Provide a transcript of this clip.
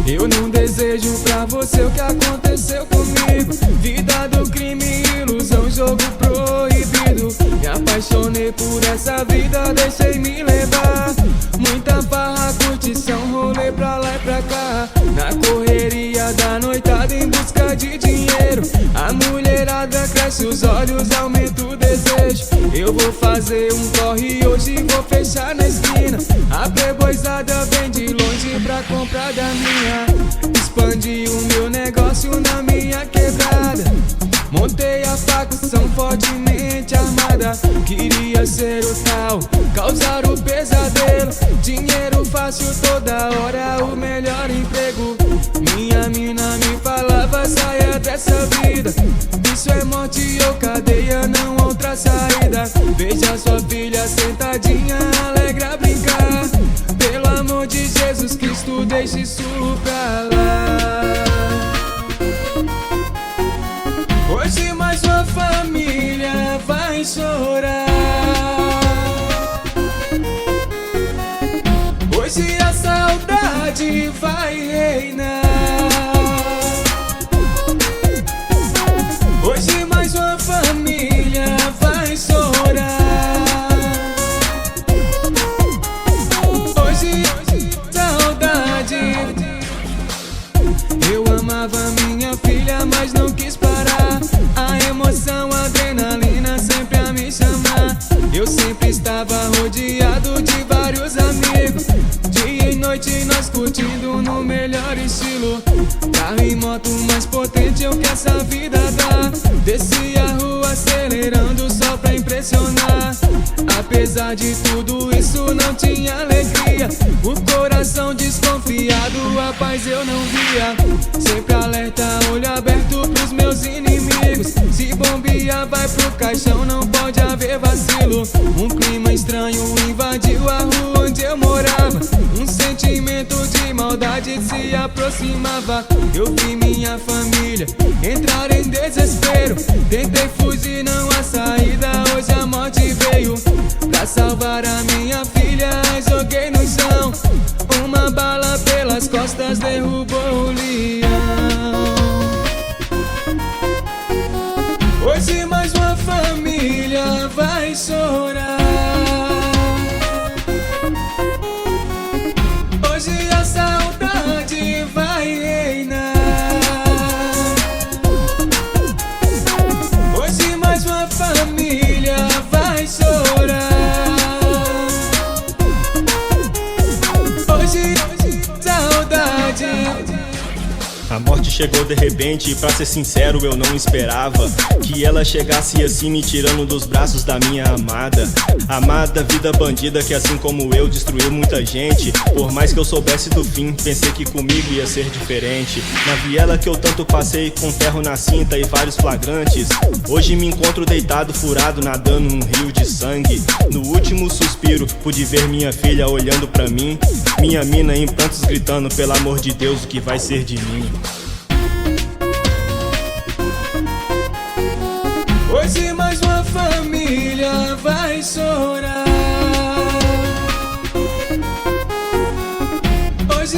Eu não desejo pra você o que aconteceu comigo. Vida do crime, ilusão, jogo proibido. Me apaixonei por essa vida, deixei me levar. Muita farra, curtição, rolê pra lá e pra cá. Na correria da noitada em busca de dinheiro. A mulherada cresce os olhos, aumenta o desejo. Eu vou fazer um corre hoje e vou fechar na esquina. A playboyzada vem de longe pra comprar da minha. Expandi o meu negócio na minha quebrada. Montei a facção fortemente armada. Queria ser o tal, causar o pesadelo. Dinheiro fácil toda hora, o melhor emprego. Minha mina me falava, saia dessa vida. Isso é morte ou cadeia, não outra saída. Veja sua filha sentadinha, alegra brincar. Pelo amor de Jesus Cristo, deixe isso pra lá. Hoje mais uma família vai chorar. Hoje a saudade vai reinar. Hoje mais uma família vai chorar. Hoje saudade. Eu amava minha filha, mas não quis parar. A emoção, a adrenalina sempre a me chamar. Eu sempre estava rodeado de vários amigos. Dia e noite nós curtindo no melhor estilo. Carro e moto mais potente é o que essa vida dá. Desci a rua acelerando só pra impressionar. Apesar de tudo isso não tinha alegria. O coração desconfiado, a paz eu não via. Sempre alerta, olho aberto pros meus inimigos. Se bombear vai pro caixão, não pode haver vacilo. Um clima estranho invadiu a rua onde eu morava. Um sentimento de maldade se aproximava. Eu vi minha família entrar em desespero. Tentei fugir, não há saída, hoje a morte veio. Pra salvar a minha filha, joguei no chão. Uma bala pelas costas derrubou o leão. Hoje mais uma família vai chorar. Hoje a saudade vai reinar. Hoje mais uma família vai chorar. Hoje saudade. A morte chegou de repente e pra ser sincero eu não esperava que ela chegasse assim me tirando dos braços da minha amada. Amada vida bandida que assim como eu destruiu muita gente. Por mais que eu soubesse do fim, pensei que comigo ia ser diferente. Na viela que eu tanto passei com ferro na cinta e vários flagrantes. Hoje me encontro deitado, furado, nadando num rio de sangue. No último suspiro pude ver minha filha olhando pra mim. Minha mina em prantos gritando, pelo amor de Deus, o que vai ser de mim? Hoje mais uma família vai chorar. Hoje